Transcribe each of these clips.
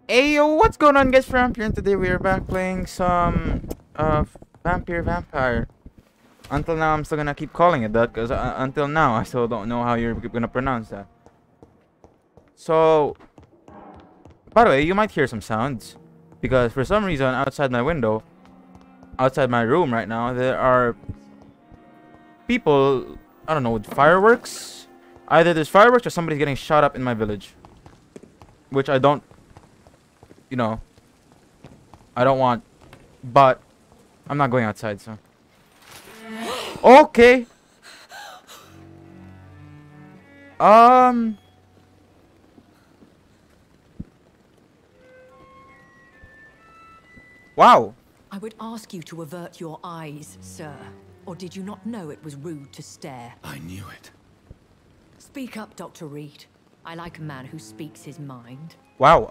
Hey yo, what's going on guys, Framper, and today we are back playing some Vampyr. Until now I'm still gonna keep calling it that because until now I still don't know how you're gonna pronounce that. So, by the way, you might hear some sounds because for some reason outside my window, outside my room right now, there are people, I don't know, with fireworks. Either there's fireworks or somebody's getting shot up in my village. Which I don't, you know, I don't want, but I'm not going outside, so. Okay. Wow. I would ask you to avert your eyes, sir. Or did you not know it was rude to stare? I knew it. Speak up, Dr. Reed. I like a man who speaks his mind. Wow,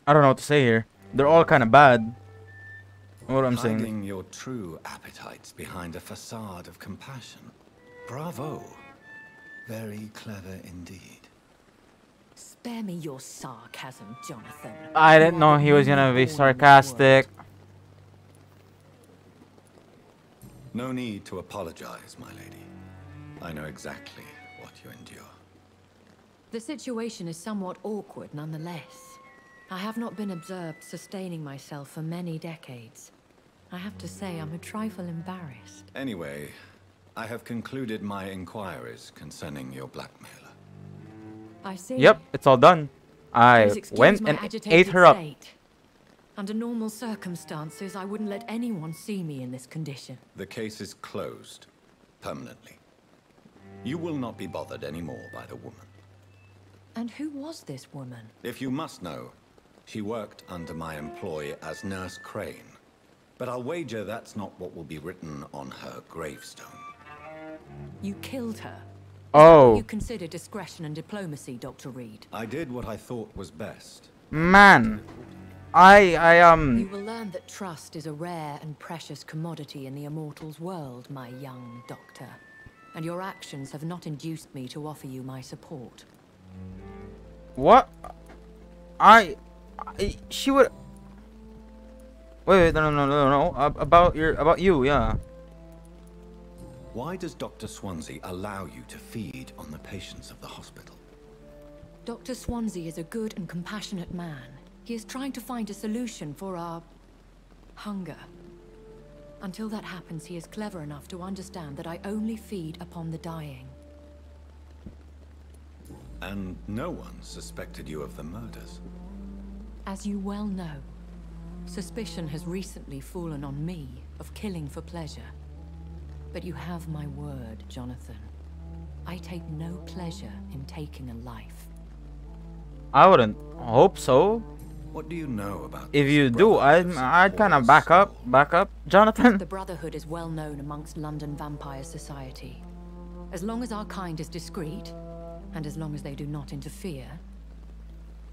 I don't know what to say here. They're all kind of bad. What I'm saying. Hiding your true appetites behind a facade of compassion. Bravo. Very clever indeed. Spare me your sarcasm, Jonathan. I didn't know he was gonna be sarcastic. No need to apologize, my lady. I know exactly what you endure. The situation is somewhat awkward nonetheless. I have not been observed sustaining myself for many decades. I have to say I'm a trifle embarrassed. Anyway, I have concluded my inquiries concerning your blackmailer. I see. Yep, it's all done. I Please excuse went my and agitated ate her up. state. Under normal circumstances, I wouldn't let anyone see me in this condition. The case is closed. Permanently. You will not be bothered anymore by the woman. And who was this woman? If you must know, she worked under my employ as Nurse Crane. But I'll wager that's not what will be written on her gravestone. You killed her. Oh, You consider discretion and diplomacy, Dr. Reed. I did what I thought was best. man. You will learn that trust is a rare and precious commodity in the Immortals world, my young doctor. And your actions have not induced me to offer you my support. What? She would. Wait, no. About you, yeah. Why does Dr. Swansea allow you to feed on the patients of the hospital? Dr. Swansea is a good and compassionate man. He is trying to find a solution for our hunger. Until that happens, he is clever enough to understand that I only feed upon the dying. And no one suspected you of the murders. As you well know, suspicion has recently fallen on me of killing for pleasure. But you have my word, Jonathan. I take no pleasure in taking a life. I wouldn't hope so. What do you know about If this you do, brotherhood of I'd kind of supporters? back up, Jonathan. The Brotherhood is well known amongst London vampire society. As long as our kind is discreet, and as long as they do not interfere,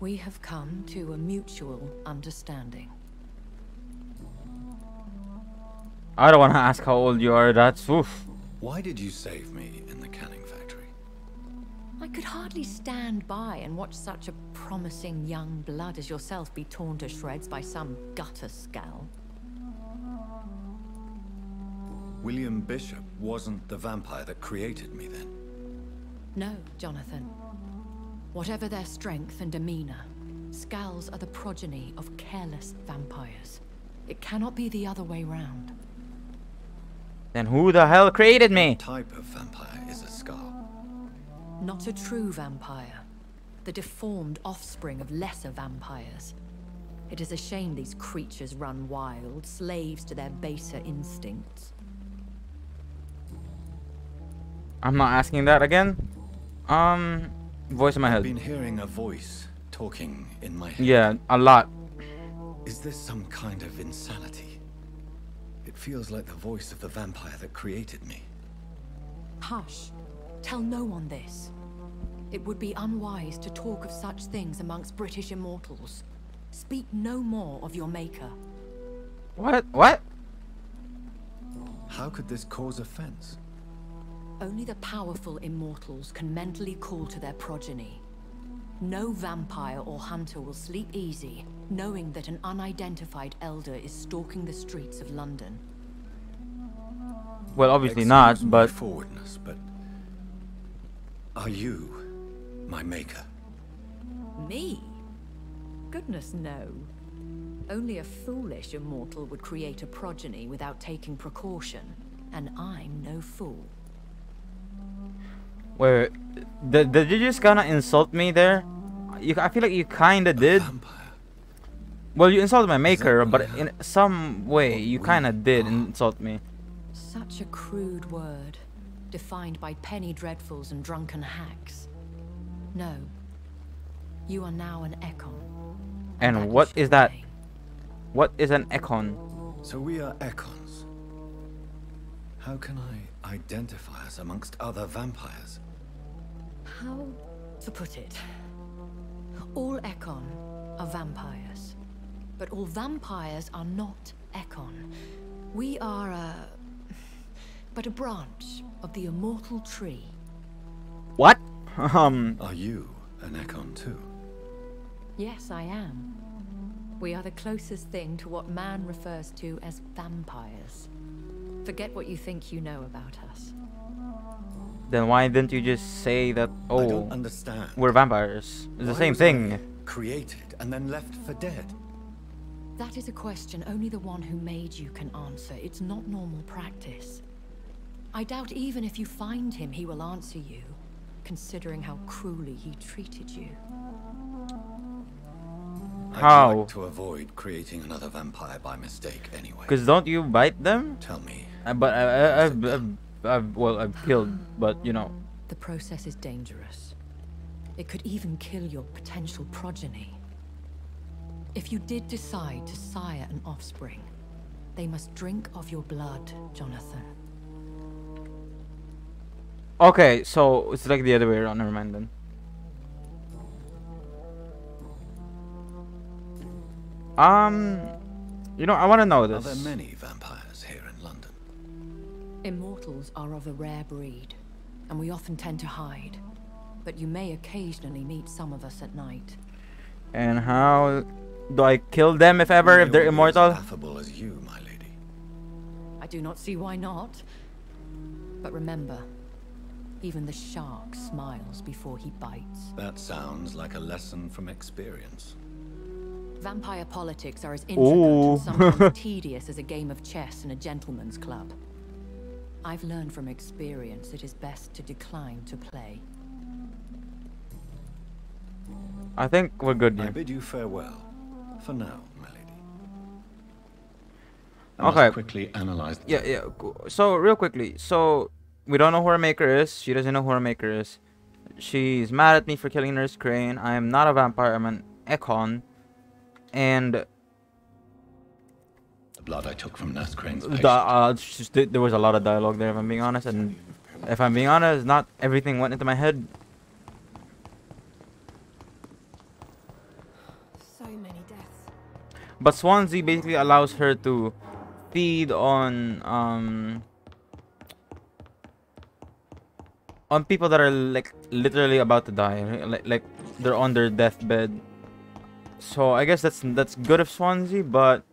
we have come to a mutual understanding. I don't want to ask how old you are. That's oof. Why did you save me in the canning factory? I could hardly stand by and watch such a promising young blood as yourself be torn to shreds by some gutter scowl. William Bishop wasn't the vampire that created me then. No, Jonathan. Whatever their strength and demeanor, scowls are the progeny of careless vampires. It cannot be the other way round. Then who the hell created me? What type of vampire is a skull? Not a true vampire. The deformed offspring of lesser vampires. It is a shame these creatures run wild, slaves to their baser instincts. I'm not asking that again. Voice in my I've head. been hearing a voice talking in my head. Yeah, a lot. Is this some kind of insanity? It feels like the voice of the vampire that created me. Hush. Tell no one this. It would be unwise to talk of such things amongst British immortals. Speak no more of your maker. What? How could this cause offense? Only the powerful immortals can mentally call to their progeny. No vampire or hunter will sleep easy, knowing that an unidentified elder is stalking the streets of London. Well, obviously Excuse not, my but... forwardness, but are you my maker? Me? Goodness, no. Only a foolish immortal would create a progeny without taking precaution, and I'm no fool. Wait, did you just kinda insult me there? I feel like you kinda did. Vampire. Well, you insulted my maker, what but I heard? in some way, you we kinda did are? insult me. Such a crude word, defined by penny dreadfuls and drunken hacks. No. You are now an Ekon. And that what should is that? remain. What is an Ekon? So we are Ekons. How can I identify us amongst other vampires? How to put it? All Ekon are vampires. But all vampires are not Ekon. We are but a branch of the immortal tree. What? Are you an Ekon too? Yes, I am. We are the closest thing to what man refers to as vampires. Forget what you think you know about us. Then why didn't you just say that, I oh, don't understand. we're vampires? It's the Why same was thing. I created and then left for dead. That is a question only the one who made you can answer. It's not normal practice. I doubt even if you find him, he will answer you, considering how cruelly he treated you. How? I'd like to avoid creating another vampire by mistake anyway. Because don't you bite them? Tell me. But I've killed, but you know. The process is dangerous. It could even kill your potential progeny. If you did decide to sire an offspring, they must drink of your blood, Jonathan. Okay, so it's like the other way around. Never mind then. You know, I want to know Are this. there many vampires here in London? Immortals are of a rare breed, and we often tend to hide. But you may occasionally meet some of us at night. And how do I kill them if ever, if they're You're immortal? as affable as you, my lady. I do not see why not. But remember, even the shark smiles before he bites. That sounds like a lesson from experience. Vampire politics are as intricate Ooh. and sometimes tedious as a game of chess in a gentleman's club. I've learned from experience it is best to decline to play. I think we're good I here. bid you farewell. For now, my lady. Okay. Quickly analyze. Yeah. So real quickly, so we don't know who her maker is. She doesn't know who her maker is. She's mad at me for killing Nurse Crane. I am not a vampire. I'm an Ekon. And The blood I took from Nurse Crane's there was a lot of dialogue there, if I'm being honest. And if I'm being honest, not everything went into my head. So many deaths. But Swansea basically allows her to feed on people that are like literally about to die, like they're on their deathbed. So I guess that's good of Swansea, but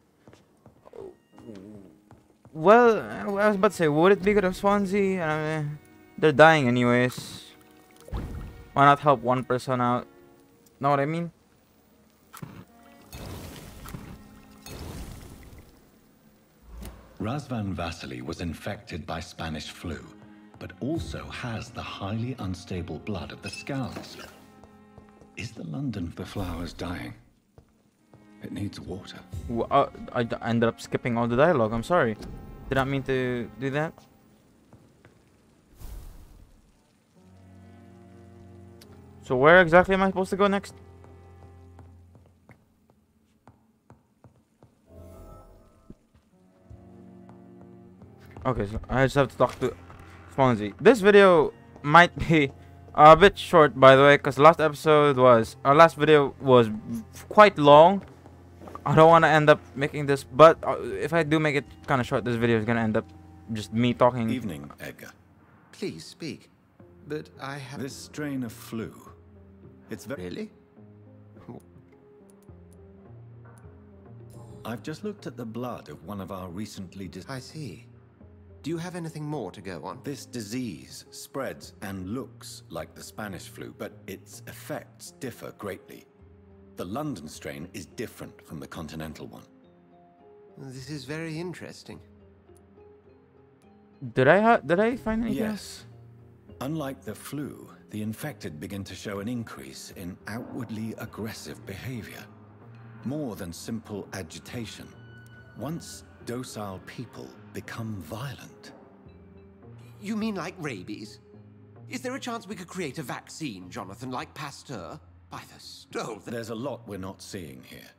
well, I was about to say, would it be good of Swansea? They're dying anyways. Why not help one person out? Know what I mean? Razvan Vasily was infected by Spanish flu, but also has the highly unstable blood of the Scouts. Is the London of the Flowers dying? It needs water. I ended up skipping all the dialogue. I'm sorry. Did not mean to do that. So where exactly am I supposed to go next? Okay, so I just have to talk to Swansea. This video might be a bit short, by the way, because last video was quite long. I don't want to end up making this, but if I do make it kind of short, this video is gonna end up just me talking. Evening, Edgar. Please speak. But I have... This strain of flu, it's very... Really? I've just looked at the blood of one of our recently... I see. Do you have anything more to go on? This disease spreads and looks like the Spanish flu, but its effects differ greatly. The London strain is different from the continental one. This is very interesting. Did I find anything else? Yes. Unlike the flu, the infected begin to show an increase in outwardly aggressive behavior. More than simple agitation. Once docile people become violent. You mean like rabies? Is there a chance we could create a vaccine, Jonathan, like Pasteur? By the stove. There's a lot we're not seeing here.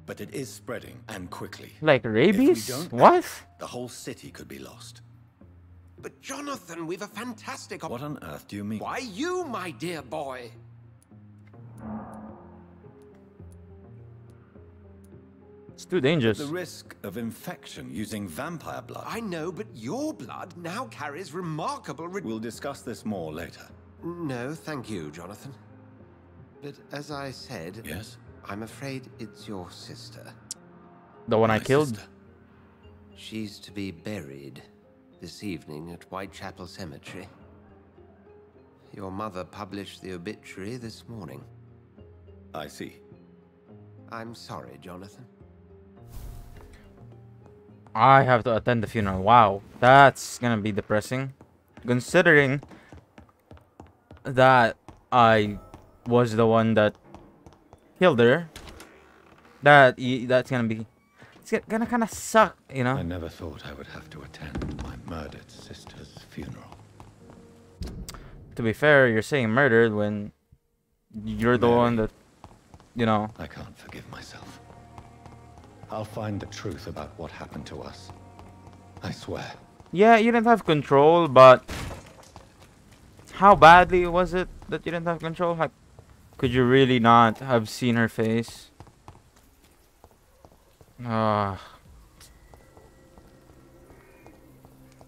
But it is spreading, and quickly. Like rabies? If we don't What? act, the whole city could be lost. But Jonathan, we've a fantastic... What on earth do you mean? Why you, my dear boy? It's too dangerous. The risk of infection using vampire blood. I know, but your blood now carries remarkable... We'll discuss this more later. No, thank you, Jonathan. But as I said... Yes? I'm afraid it's your sister. The one I My killed? sister. She's to be buried this evening at Whitechapel Cemetery. Your mother published the obituary this morning. I see. I'm sorry, Jonathan. I have to attend the funeral. Wow, that's gonna be depressing. Considering that I was the one that killed her. That's gonna be... It's gonna kind of suck, you know? I never thought I would have to attend my murdered sister's funeral. To be fair, you're saying murdered when you're the Mary. one that, you know... I can't forgive myself. I'll find the truth about what happened to us. I swear. Yeah, you didn't have control, but... How badly was it that you didn't have control? Like, could you really not have seen her face? I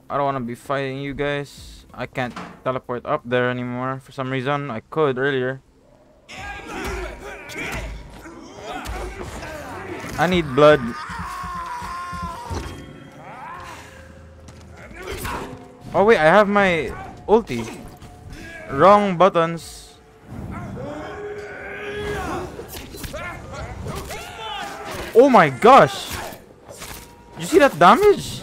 don't want to be fighting you guys. I can't teleport up there anymore for some reason. I could earlier. I need blood. Oh wait, I have my ulti. Wrong buttons. Oh my gosh! You see that damage?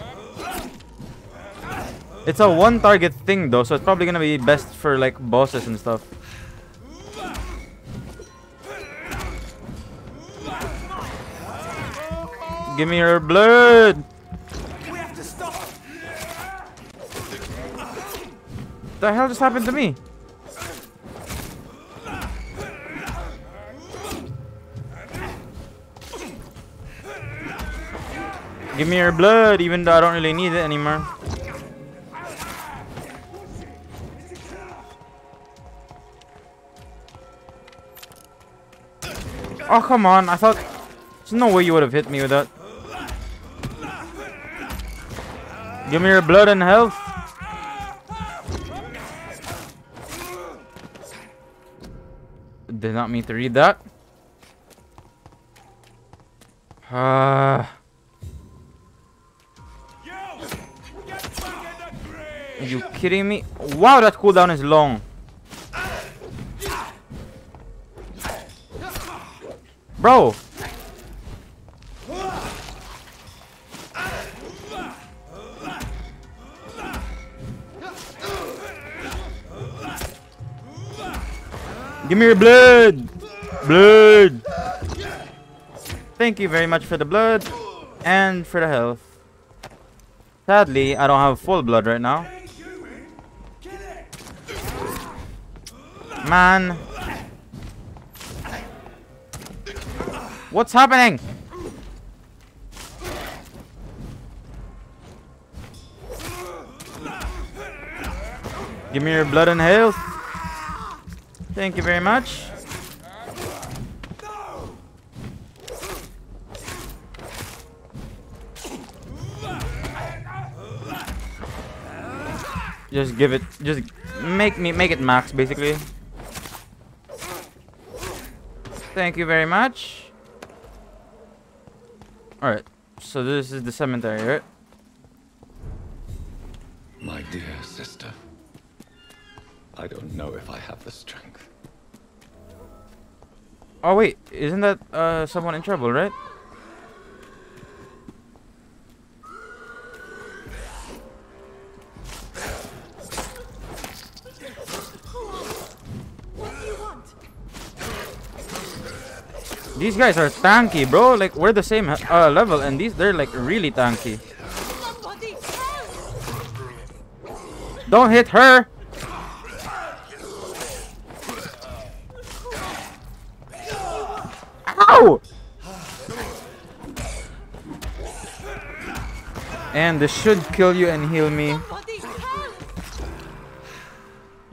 It's a one target thing though, so it's probably gonna be best for like bosses and stuff. Give me your blood! What the hell just happened to me? Give me your blood, even though I don't really need it anymore. Oh, come on. I thought... There's no way you would have hit me with that. Give me your blood and health. Did not mean to read that. Are you kidding me? Wow, that cooldown is long. Bro. Give me your blood. Blood. Thank you very much for the blood and for the health. Sadly, I don't have full blood right now. Man. What's happening? Give me your blood and health. Thank you very much. Just give it. Just make it max, basically. Thank you very much. All right. So this is the cemetery, right? My dear sister, I don't know if I have the strength. Oh wait, isn't that someone in trouble, right? These guys are tanky, bro. Like we're the same level, and they're like really tanky. Don't hit her. Ow! And this should kill you and heal me.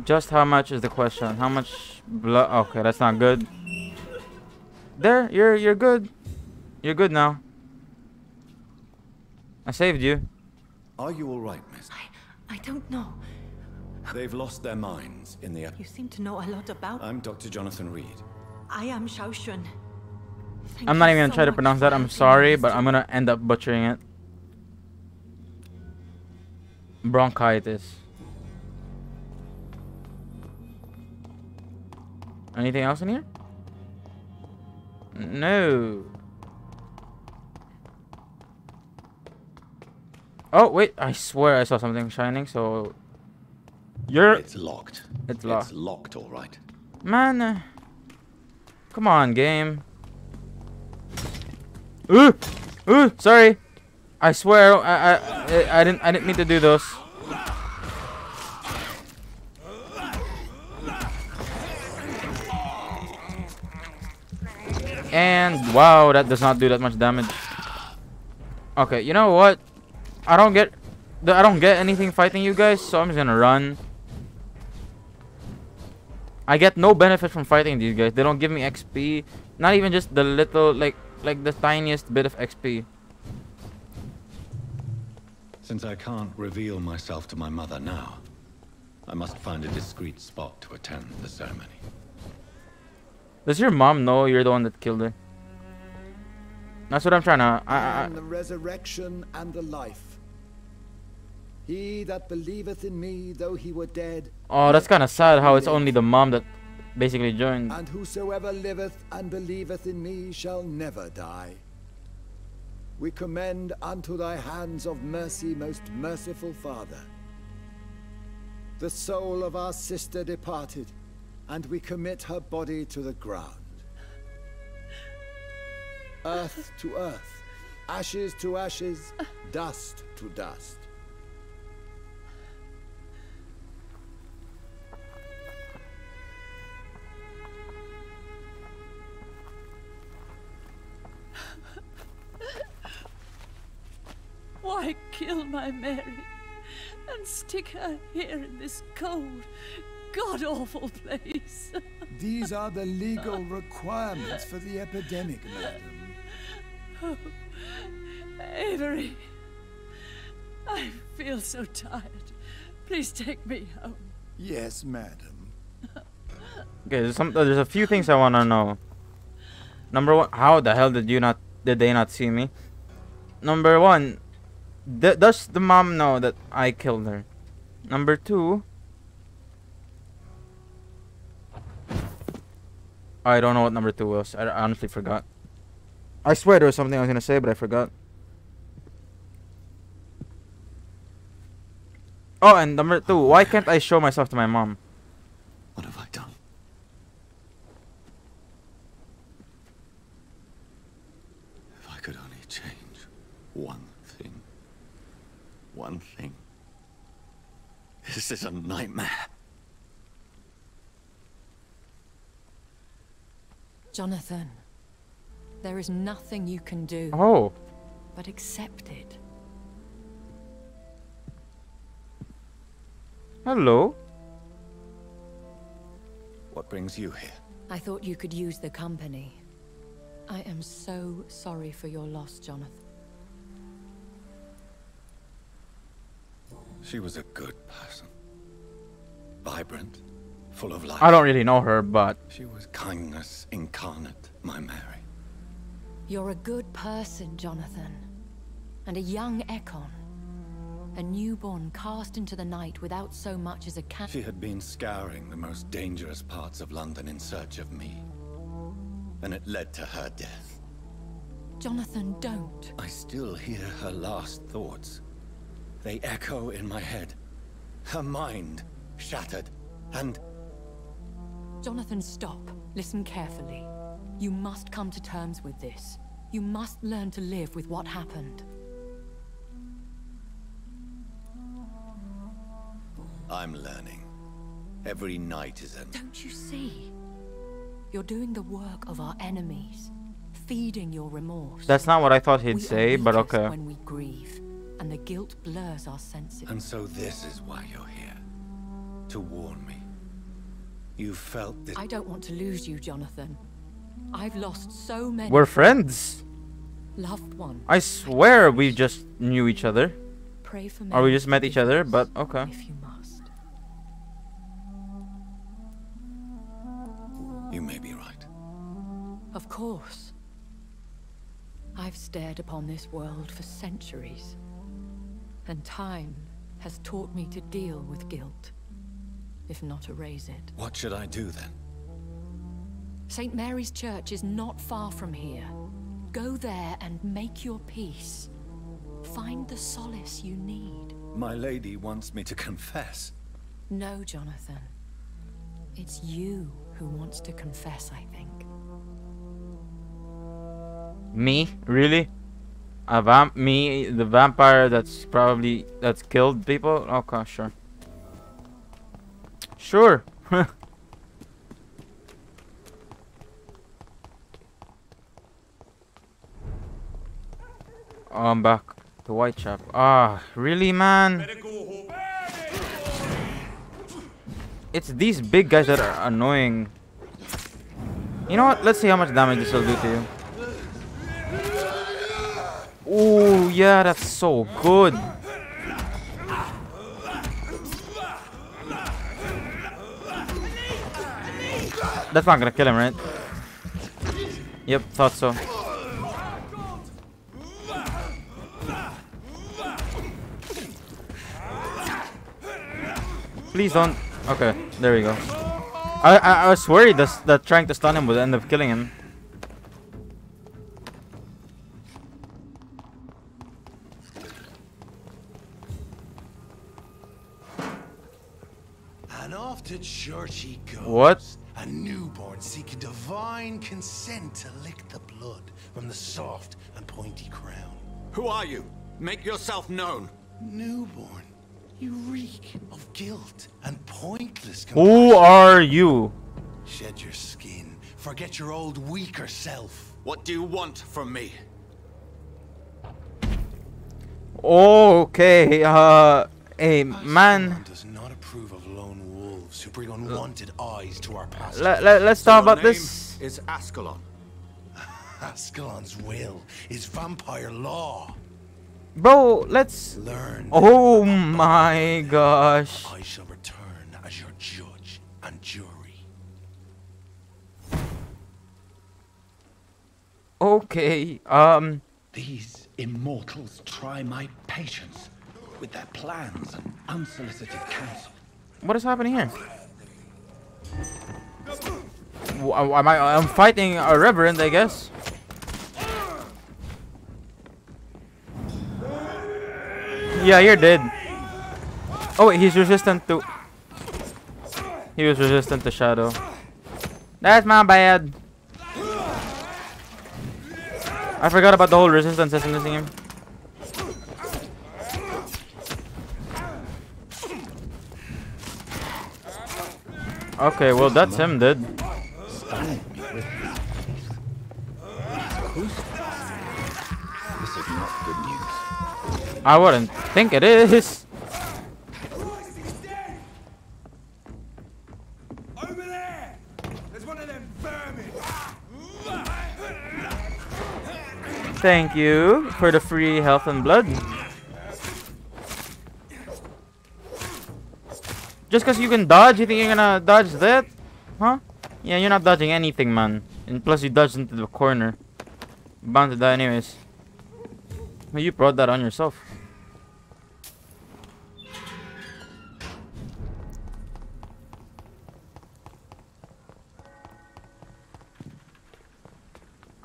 Just how much is the question? How much blood? Okay, that's not good. There, you're good. You're good now. I saved you. Are you all right, miss? I don't know. They've lost their minds in the... You seem to know a lot about... I'm Dr. Jonathan Reed. I am Xiaoxun. I'm not even gonna try to pronounce that. I'm sorry, but I'm gonna end up butchering it. Bronchitis. Anything else in here? No. Oh wait, I swear I saw something shining. So It's locked. It's locked. It's locked, all right. Man, come on, game. Sorry. I swear I didn't mean to do those. And wow, that does not do that much damage. Okay, you know what? I don't get anything fighting you guys, so I'm just gonna run. I get no benefit from fighting these guys. They don't give me XP. Not even just the little, like the tiniest bit of XP. Since I can't reveal myself to my mother now, I must find a discreet spot to attend the ceremony. Does your mom know you're the one that killed her? That's what I'm trying to... I am the resurrection and the life. He that believeth in me, though he were dead... Oh, that's kind of sad how it's only the mom that basically joined. And whosoever liveth and believeth in me shall never die. We commend unto thy hands of mercy, most merciful Father, the soul of our sister departed, and we commit her body to the ground. Earth to earth, ashes to ashes, dust to dust. Why kill my Mary and stick her here in this cold, god-awful place? These are the legal requirements for the epidemic, madam. Oh, Avery, I feel so tired. Please take me home. Yes, madam. Okay, there's a few things I want to know. Number one, how the hell did they not see me? Number one, does the mom know that I killed her? Number two, I don't know what number two was. I honestly forgot. I swear there was something I was gonna say, but I forgot. Oh, and number two, why can't I show myself to my mom? What have I done? If I could only change one thing. One thing. This is a nightmare. Jonathan, there is nothing you can do. Oh. But accept it. Hello. What brings you here? I thought you could use the company. I am so sorry for your loss, Jonathan. She was a good person. vibrant, full of life. I don't really know her, but She was kindness incarnate, my Mary. You're a good person, Jonathan. And a young Ekon. A newborn cast into the night without so much as a cat. She had been scouring the most dangerous parts of London in search of me. And it led to her death. Jonathan, don't. I still hear her last thoughts. They echo in my head. Her mind shattered, and... Jonathan, stop. Listen carefully. You must come to terms with this. You must learn to live with what happened. I'm learning. Every night is an... Don't you see? You're doing the work of our enemies. Feeding your remorse. that's not what I thought he'd We say, are but weakest okay. when we grieve, and the guilt blurs our senses. And so this is why you're here. To warn me. You felt this... I don't want to lose you, Jonathan. I've lost so many We're friends. loved ones. I swear we just knew each other. Pray for Or we me just met each other, but okay. if you must. You may be right. Of course. I've stared upon this world for centuries, and time has taught me to deal with guilt, if not erase it. What should I do then? St. Mary's Church is not far from here. Go there and make your peace. Find the solace you need. My lady wants me to confess. No, Jonathan. It's you who wants to confess, I think. Me? Really? Me, the vampire that's killed people? Okay, sure. Sure. Oh, I'm back to Whitechapel. Ah, really, man? It's these big guys that are annoying. You know what? Let's see how much damage this will do to you. Oh, yeah, that's so good. That's not gonna kill him, right? Yep, thought so. Please don't. Okay, there we go. I was worried that trying to stun him would end up killing him. And off to church he goes. What? A newborn seeking divine consent to lick the blood from the soft and pointy crown. Who are you? Make yourself known. Newborn, you reek of guilt and pointless Who compassion. are you? Shed your skin. Forget your old weaker self. What do you want from me? Okay, hey, man. Ascalon does not approve of lone wolves who bring unwanted eyes to our pastures. Let's talk about this. Is Ascalon. Ascalon's will is vampire law. Bro, let's... Learn. Oh my gosh. I shall return as your judge and jury. Okay, These immortals try my patience with their plans and unsolicited counsel. what is happening here? I'm fighting a reverend, I guess. Yeah, you're dead. Oh wait, he's resistant to... He was resistant to shadow. That's my bad. I forgot about the whole resistance in this game. Okay, well that's him dead. This is not good news. I wouldn't think it is. Over there! There's one of them vermin! Thank you for the free health and blood. Just because you can dodge, you think you're gonna dodge that? Huh? Yeah, you're not dodging anything, man. And plus you dodged into the corner. Bound to die anyways. Well, you brought that on yourself.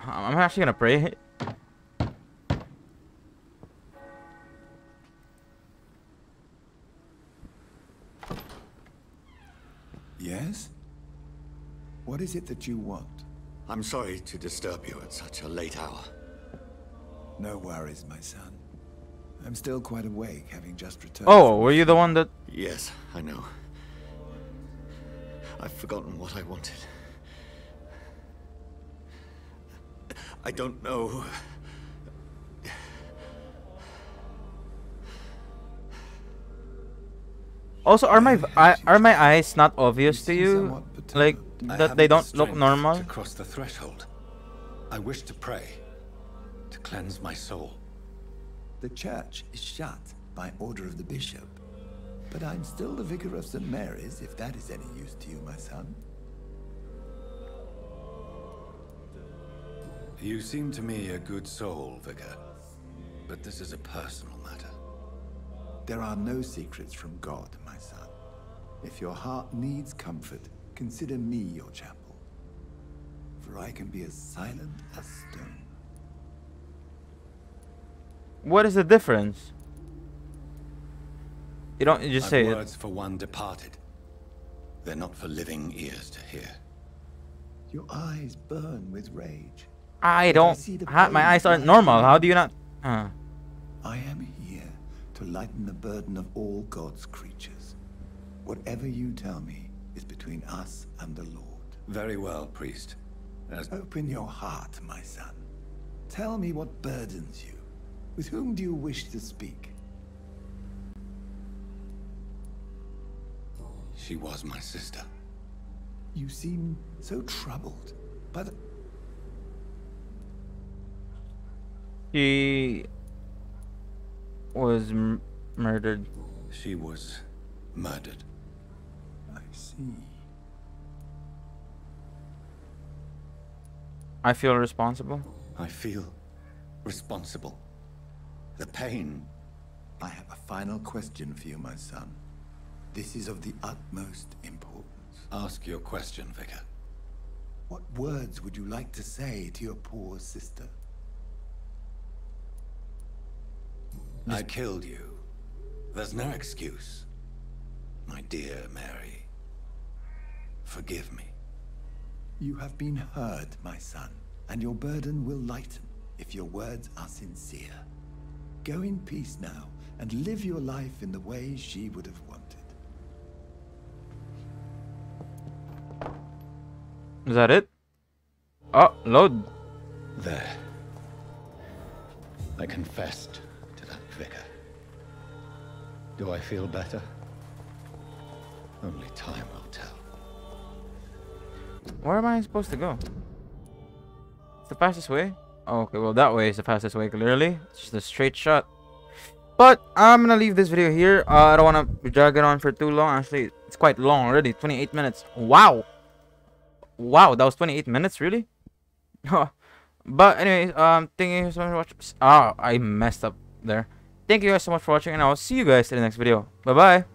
I'm actually gonna pray. Yes? What is it that you want? I'm sorry to disturb you at such a late hour. No worries, my son. I'm still quite awake, having just returned. Oh, were you the one that... Yes, I know. I've forgotten what I wanted. I don't know. Also, are my eyes not obvious to you? Like that they don't look normal? To cross the threshold. I wish to pray, to cleanse my soul. The church is shut by order of the bishop. But I'm still the vicar of St. Mary's, if that is any use to you, my son. You seem to me a good soul, Vicar. But this is a personal matter. There are no secrets from God, my son. If your heart needs comfort, consider me your chapel. For I can be as silent as stone. What is the difference? You don't just say it. Words for one departed. They're not for living ears to hear. Your eyes burn with rage. I don't. My eyes aren't normal. How do you not? I am here to lighten the burden of all God's creatures. Whatever you tell me is between us and the Lord. Very well, priest. Open your heart, my son. Tell me what burdens you. With whom do you wish to speak? She was my sister. You seem so troubled by the... She was murdered. She was murdered. I see. I feel responsible. I feel responsible. The pain. I have a final question for you, my son. This is of the utmost importance. Ask your question, Vicar. What words would you like to say to your poor sister? I killed you. There's no excuse. My dear Mary, forgive me. You have been heard, my son, and your burden will lighten if your words are sincere. Go in peace now, and live your life in the way she would have wanted. Is that it? Oh, load. There. I confessed to that vicar. Do I feel better? Only time will tell. Where am I supposed to go? It's the fastest way? Oh, okay, well that way is the fastest way, clearly. It's just a straight shot. But I'm gonna leave this video here. I don't want to drag it on for too long. Actually, it's quite long already. 28 minutes. Wow. Wow, that was 28 minutes, really? But anyways, thank you so much for watching. I messed up there. Thank you guys so much for watching, and I'll see you guys in the next video. Bye bye.